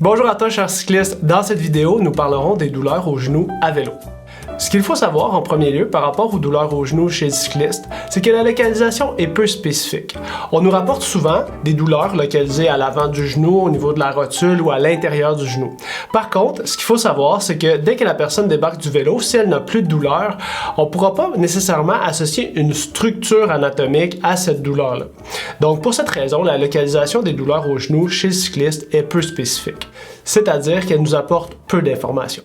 Bonjour à toi chers cyclistes, dans cette vidéo nous parlerons des douleurs aux genoux à vélo. Ce qu'il faut savoir en premier lieu par rapport aux douleurs aux genoux chez le cycliste, c'est que la localisation est peu spécifique. On nous rapporte souvent des douleurs localisées à l'avant du genou, au niveau de la rotule ou à l'intérieur du genou. Par contre, ce qu'il faut savoir, c'est que dès que la personne débarque du vélo, si elle n'a plus de douleur, on ne pourra pas nécessairement associer une structure anatomique à cette douleur-là. Donc pour cette raison, la localisation des douleurs aux genoux chez le cycliste est peu spécifique, c'est-à-dire qu'elle nous apporte peu d'informations.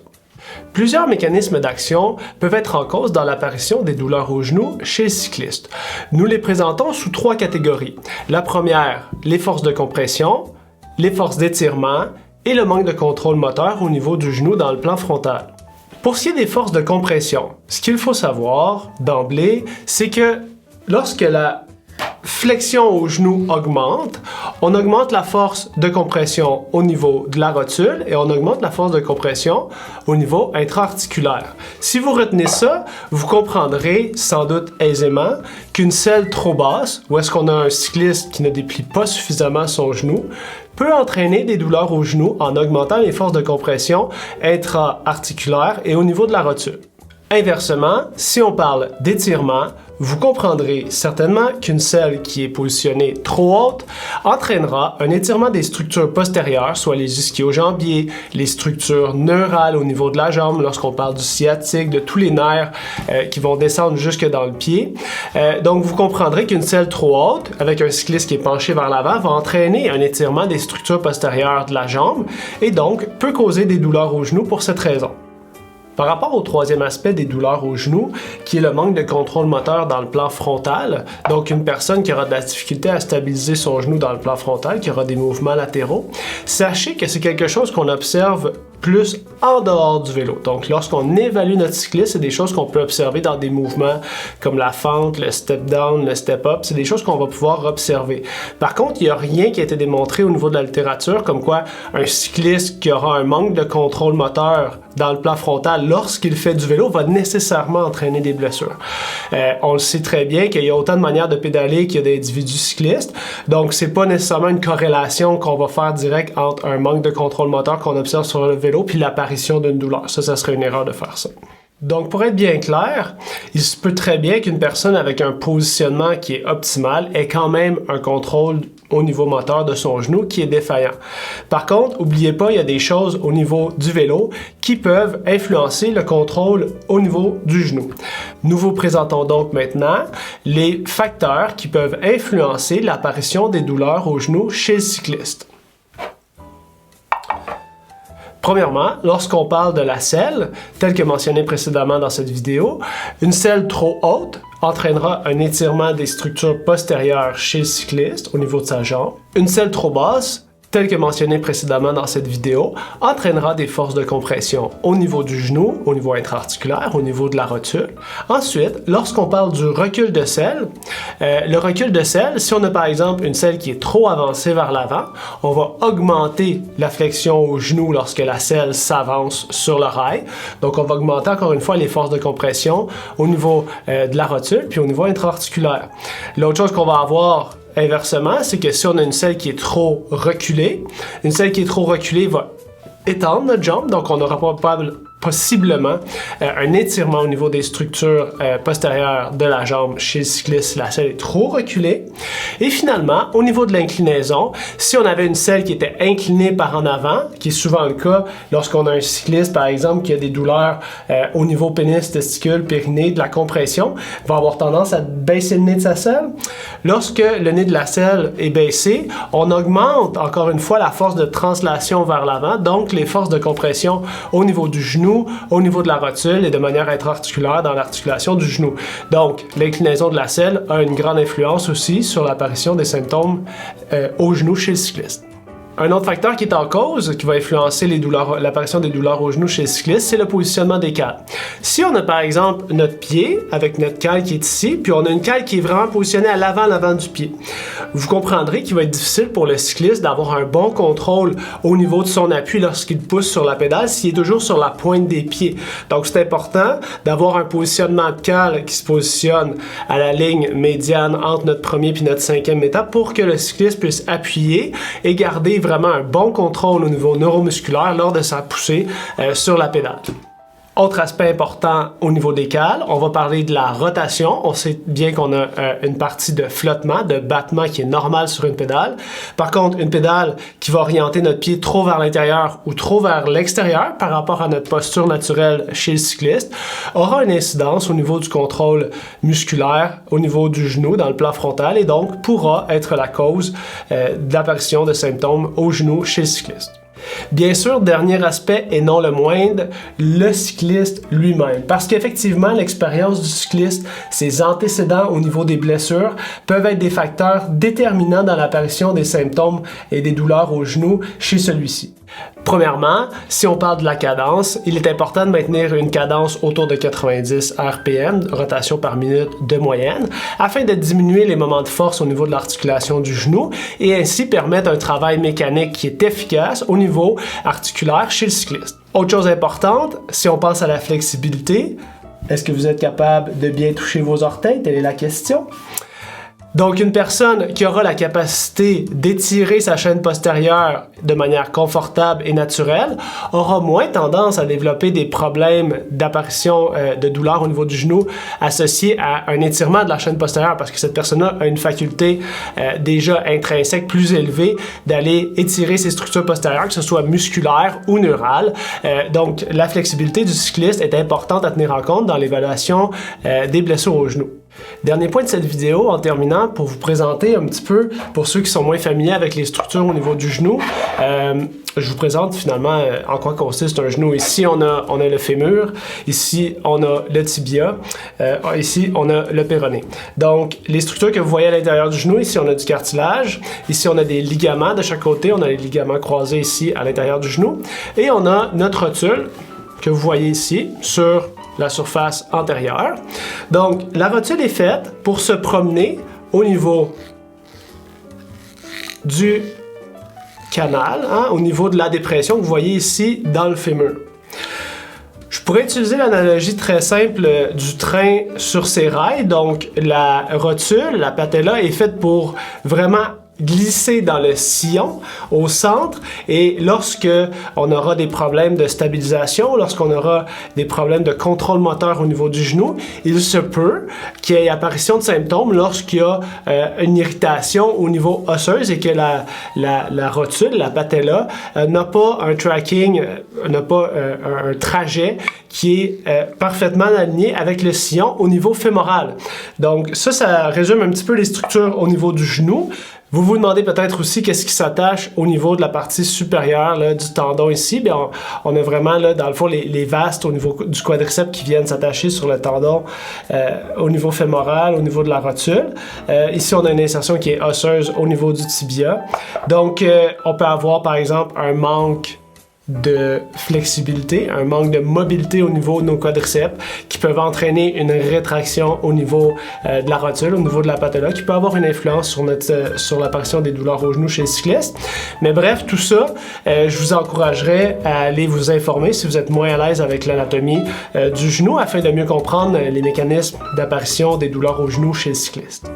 Plusieurs mécanismes d'action peuvent être en cause dans l'apparition des douleurs aux genoux chez le cycliste. Nous les présentons sous trois catégories. La première, les forces de compression, les forces d'étirement et le manque de contrôle moteur au niveau du genou dans le plan frontal. Pour ce qui est des forces de compression, ce qu'il faut savoir d'emblée, c'est que lorsque la flexion au genou augmente, on augmente la force de compression au niveau de la rotule et on augmente la force de compression au niveau intra-articulaire. Si vous retenez ça, vous comprendrez sans doute aisément qu'une selle trop basse, ou est-ce qu'on a un cycliste qui ne déplie pas suffisamment son genou, peut entraîner des douleurs au genou en augmentant les forces de compression intra-articulaires et au niveau de la rotule. Inversement, si on parle d'étirement, vous comprendrez certainement qu'une selle qui est positionnée trop haute entraînera un étirement des structures postérieures, soit les ischio-jambiers, les structures neurales au niveau de la jambe, lorsqu'on parle du sciatique, de tous les nerfs qui vont descendre jusque dans le pied. Donc vous comprendrez qu'une selle trop haute, avec un cycliste qui est penché vers l'avant, va entraîner un étirement des structures postérieures de la jambe et donc peut causer des douleurs au genou pour cette raison. Par rapport au troisième aspect des douleurs aux genoux, qui est le manque de contrôle moteur dans le plan frontal, donc une personne qui aura de la difficulté à stabiliser son genou dans le plan frontal, qui aura des mouvements latéraux, sachez que c'est quelque chose qu'on observe plus en dehors du vélo. Donc lorsqu'on évalue notre cycliste, c'est des choses qu'on peut observer dans des mouvements comme la fente, le step down, le step up, c'est des choses qu'on va pouvoir observer. Par contre, il n'y a rien qui a été démontré au niveau de la littérature comme quoi un cycliste qui aura un manque de contrôle moteur dans le plan frontal lorsqu'il fait du vélo va nécessairement entraîner des blessures. On le sait très bien qu'il y a autant de manières de pédaler qu'il y a d'individus cyclistes, donc c'est pas nécessairement une corrélation qu'on va faire direct entre un manque de contrôle moteur qu'on observe sur le vélo puis l'apparition d'une douleur. Ça serait une erreur de faire ça. Donc, pour être bien clair, il se peut très bien qu'une personne avec un positionnement qui est optimal ait quand même un contrôle au niveau moteur de son genou qui est défaillant. Par contre, n'oubliez pas, il y a des choses au niveau du vélo qui peuvent influencer le contrôle au niveau du genou. Nous vous présentons donc maintenant les facteurs qui peuvent influencer l'apparition des douleurs au genou chez le cycliste. Premièrement, lorsqu'on parle de la selle, telle que mentionnée précédemment dans cette vidéo, une selle trop haute entraînera un étirement des structures postérieures chez le cycliste au niveau de sa jambe. Une selle trop basse, telle que mentionnée précédemment dans cette vidéo, entraînera des forces de compression au niveau du genou, au niveau intra-articulaire, au niveau de la rotule. Ensuite, lorsqu'on parle du recul de selle, le recul de selle, si on a par exemple une selle qui est trop avancée vers l'avant, on va augmenter la flexion au genou lorsque la selle s'avance sur le rail. Donc on va augmenter encore une fois les forces de compression au niveau de la rotule puis au niveau intra-articulaire. L'autre chose qu'on va avoir inversement, c'est que si on a une selle qui est trop reculée, une selle qui est trop reculée va étendre notre jambe, donc on aura possiblement un étirement au niveau des structures postérieures de la jambe chez le cycliste si la selle est trop reculée. Et finalement, au niveau de l'inclinaison, si on avait une selle qui était inclinée par en avant, qui est souvent le cas lorsqu'on a un cycliste, par exemple, qui a des douleurs au niveau pénis, testicule, périnée, de la compression, va avoir tendance à baisser le nez de sa selle. Lorsque le nez de la selle est baissé, on augmente encore une fois la force de translation vers l'avant, donc les forces de compression au niveau du genou, au niveau de la rotule et de manière intra-articulaire dans l'articulation du genou. Donc, l'inclinaison de la selle a une grande influence aussi sur l'apparition des symptômes au genou chez le cycliste. Un autre facteur qui est en cause, qui va influencer l'apparition des douleurs au genou chez le cycliste, c'est le positionnement des cales. Si on a par exemple notre pied avec notre cale qui est ici, puis on a une cale qui est vraiment positionnée à l'avant du pied, vous comprendrez qu'il va être difficile pour le cycliste d'avoir un bon contrôle au niveau de son appui lorsqu'il pousse sur la pédale s'il est toujours sur la pointe des pieds. Donc c'est important d'avoir un positionnement de cale qui se positionne à la ligne médiane entre notre premier et notre cinquième étape pour que le cycliste puisse appuyer et garder vraiment vraiment un bon contrôle au niveau neuromusculaire lors de sa poussée sur la pédale. Autre aspect important au niveau des cales, on va parler de la rotation. On sait bien qu'on a une partie de flottement, de battement qui est normale sur une pédale. Par contre, une pédale qui va orienter notre pied trop vers l'intérieur ou trop vers l'extérieur par rapport à notre posture naturelle chez le cycliste aura une incidence au niveau du contrôle musculaire, au niveau du genou, dans le plan frontal et donc pourra être la cause de l'apparition de symptômes au genou chez le cycliste. Bien sûr, dernier aspect et non le moindre, le cycliste lui-même. Parce qu'effectivement, l'expérience du cycliste, ses antécédents au niveau des blessures peuvent être des facteurs déterminants dans l'apparition des symptômes et des douleurs au genou chez celui-ci. Premièrement, si on parle de la cadence, il est important de maintenir une cadence autour de 90 RPM, rotation par minute de moyenne, afin de diminuer les moments de force au niveau de l'articulation du genou et ainsi permettre un travail mécanique qui est efficace au niveau articulaire chez le cycliste. Autre chose importante, si on pense à la flexibilité, est-ce que vous êtes capable de bien toucher vos orteils? Telle est la question. Donc, une personne qui aura la capacité d'étirer sa chaîne postérieure de manière confortable et naturelle aura moins tendance à développer des problèmes d'apparition de douleur au niveau du genou associés à un étirement de la chaîne postérieure parce que cette personne-là a une faculté déjà intrinsèque plus élevée d'aller étirer ses structures postérieures, que ce soit musculaire ou neurale. Donc, la flexibilité du cycliste est importante à tenir en compte dans l'évaluation des blessures au genou. Dernier point de cette vidéo, en terminant, pour vous présenter un petit peu, pour ceux qui sont moins familiers avec les structures au niveau du genou, je vous présente finalement en quoi consiste un genou. Ici, on a le fémur, ici, on a le tibia, ici, on a le péroné. Donc, les structures que vous voyez à l'intérieur du genou, ici, on a du cartilage, ici, on a des ligaments de chaque côté, on a les ligaments croisés ici à l'intérieur du genou, et on a notre rotule, que vous voyez ici, sur la surface antérieure. Donc, la rotule est faite pour se promener au niveau du canal, au niveau de la dépression que vous voyez ici dans le fémur. Je pourrais utiliser l'analogie très simple du train sur ses rails. Donc, la rotule, la patella, est faite pour vraiment glisser dans le sillon au centre et lorsque on aura des problèmes de stabilisation, lorsqu'on aura des problèmes de contrôle moteur au niveau du genou, il se peut qu'il y ait apparition de symptômes lorsqu'il y a une irritation au niveau osseuse et que la rotule, la patella, n'a pas un tracking, n'a pas un trajet qui est parfaitement aligné avec le sillon au niveau fémoral. Donc ça résume un petit peu les structures au niveau du genou. Vous vous demandez peut-être aussi qu'est-ce qui s'attache au niveau de la partie supérieure là, du tendon ici. Bien, on a vraiment là, dans le fond les vastes au niveau du quadriceps qui viennent s'attacher sur le tendon au niveau fémoral, au niveau de la rotule. Ici, on a une insertion qui est osseuse au niveau du tibia. Donc, on peut avoir par exemple un manque de flexibilité, un manque de mobilité au niveau de nos quadriceps qui peuvent entraîner une rétraction au niveau de la rotule, au niveau de la patella, qui peut avoir une influence sur l'apparition des douleurs au genou chez le cycliste. Mais bref, tout ça, je vous encouragerais à aller vous informer si vous êtes moins à l'aise avec l'anatomie du genou afin de mieux comprendre les mécanismes d'apparition des douleurs au genou chez le cycliste.